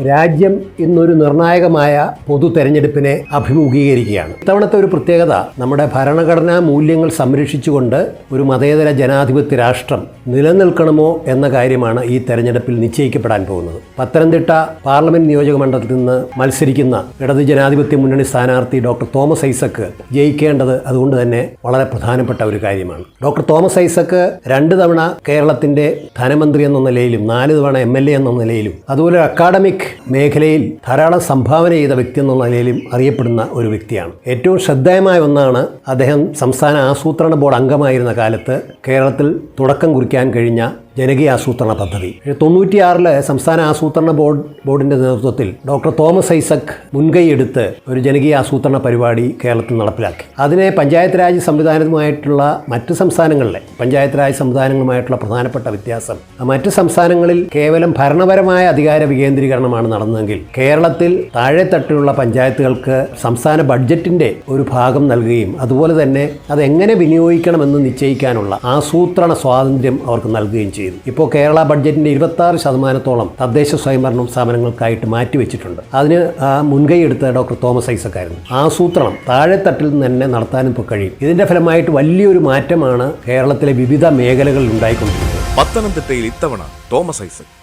രാജ്യം ഇന്നൊരു നിർണായകമായ പൊതു തെരഞ്ഞെടുപ്പിനെ അഭിമുഖീകരിക്കുകയാണ്. ഇത്തവണത്തെ ഒരു പ്രത്യേകത നമ്മുടെ ഭരണഘടനാ മൂല്യങ്ങൾ സംരക്ഷിച്ചുകൊണ്ട് ഒരു മതേതര ജനാധിപത്യ രാഷ്ട്രം നിലനിൽക്കണമോ എന്ന കാര്യമാണ് ഈ തെരഞ്ഞെടുപ്പിൽ നിശ്ചയിക്കപ്പെടാൻ പോകുന്നത്. പത്തനംതിട്ട പാർലമെന്റ് നിയോജക മണ്ഡലത്തിൽ നിന്ന് മത്സരിക്കുന്ന ഇടത് ജനാധിപത്യ മുന്നണി സ്ഥാനാർത്ഥി ഡോക്ടർ തോമസ് ഐസക് ജയിക്കേണ്ടത് അതുകൊണ്ട് തന്നെ വളരെ പ്രധാനപ്പെട്ട ഒരു കാര്യമാണ്. ഡോക്ടർ തോമസ് ഐസക് 2 തവണ കേരളത്തിന്റെ ധനമന്ത്രി എന്ന നിലയിലും 4 തവണ MLA എന്ന നിലയിലും അതുപോലെ അക്കാഡമിക് മേഖലയിൽ ധാരാളം സംഭാവന ചെയ്ത വ്യക്തി എന്ന നിലയിലും അറിയപ്പെടുന്ന ഒരു വ്യക്തിയാണ്. ഏറ്റവും ശ്രദ്ധേയമായ ഒന്നാണ് അദ്ദേഹം സംസ്ഥാന ആസൂത്രണ ബോർഡ് അംഗമായിരുന്ന കാലത്ത് കേരളത്തിൽ തുടക്കം കുറിക്കാൻ കഴിഞ്ഞ ജനകീയ ആസൂത്രണ പദ്ധതി. 96 സംസ്ഥാന ആസൂത്രണ ബോർഡിന്റെ നേതൃത്വത്തിൽ ഡോക്ടർ തോമസ് ഐസക് മുൻകൈയെടുത്ത് ഒരു ജനകീയ ആസൂത്രണ പരിപാടി കേരളത്തിൽ നടപ്പിലാക്കി. അതിനെ പഞ്ചായത്ത് രാജ് സംവിധാനവുമായിട്ടുള്ള മറ്റ് സംസ്ഥാനങ്ങളിലെ പഞ്ചായത്ത് രാജ് സംവിധാനങ്ങളുമായിട്ടുള്ള പ്രധാനപ്പെട്ട വ്യത്യാസം, മറ്റ് സംസ്ഥാനങ്ങളിൽ കേവലം ഭരണപരമായ അധികാര വികേന്ദ്രീകരണമാണ് നടന്നതെങ്കിൽ കേരളത്തിൽ താഴെത്തട്ടിലുള്ള പഞ്ചായത്തുകൾക്ക് സംസ്ഥാന ബഡ്ജറ്റിന്റെ ഒരു ഭാഗം നൽകുകയും അതുപോലെ തന്നെ അതെങ്ങനെ വിനിയോഗിക്കണമെന്ന് നിശ്ചയിക്കാനുള്ള ആസൂത്രണ സ്വാതന്ത്ര്യം അവർക്ക് നൽകുകയും ചെയ്തു. ഇപ്പോൾ കേരള ബഡ്ജറ്റിന്റെ 26% തദ്ദേശ സ്വയംഭരണ സ്ഥാപനങ്ങൾക്കായിട്ട് മാറ്റിവെച്ചിട്ടുണ്ട്. അതിന് മുൻകൈയെടുത്ത ഡോക്ടർ തോമസ് ഐസക് ആയിരുന്നു. ആസൂത്രണം താഴെത്തട്ടിൽ നിന്ന് തന്നെ നടത്താനും ഇപ്പോൾ കഴിയും. ഇതിന്റെ ഫലമായിട്ട് വലിയൊരു മാറ്റമാണ് കേരളത്തിലെ വിവിധ മേഖലകളിൽ ഉണ്ടായിക്കൊണ്ടിരിക്കുന്നത്. പത്തനംതിട്ടയിൽ ഇത്തവണ തോമസ് ഐസക്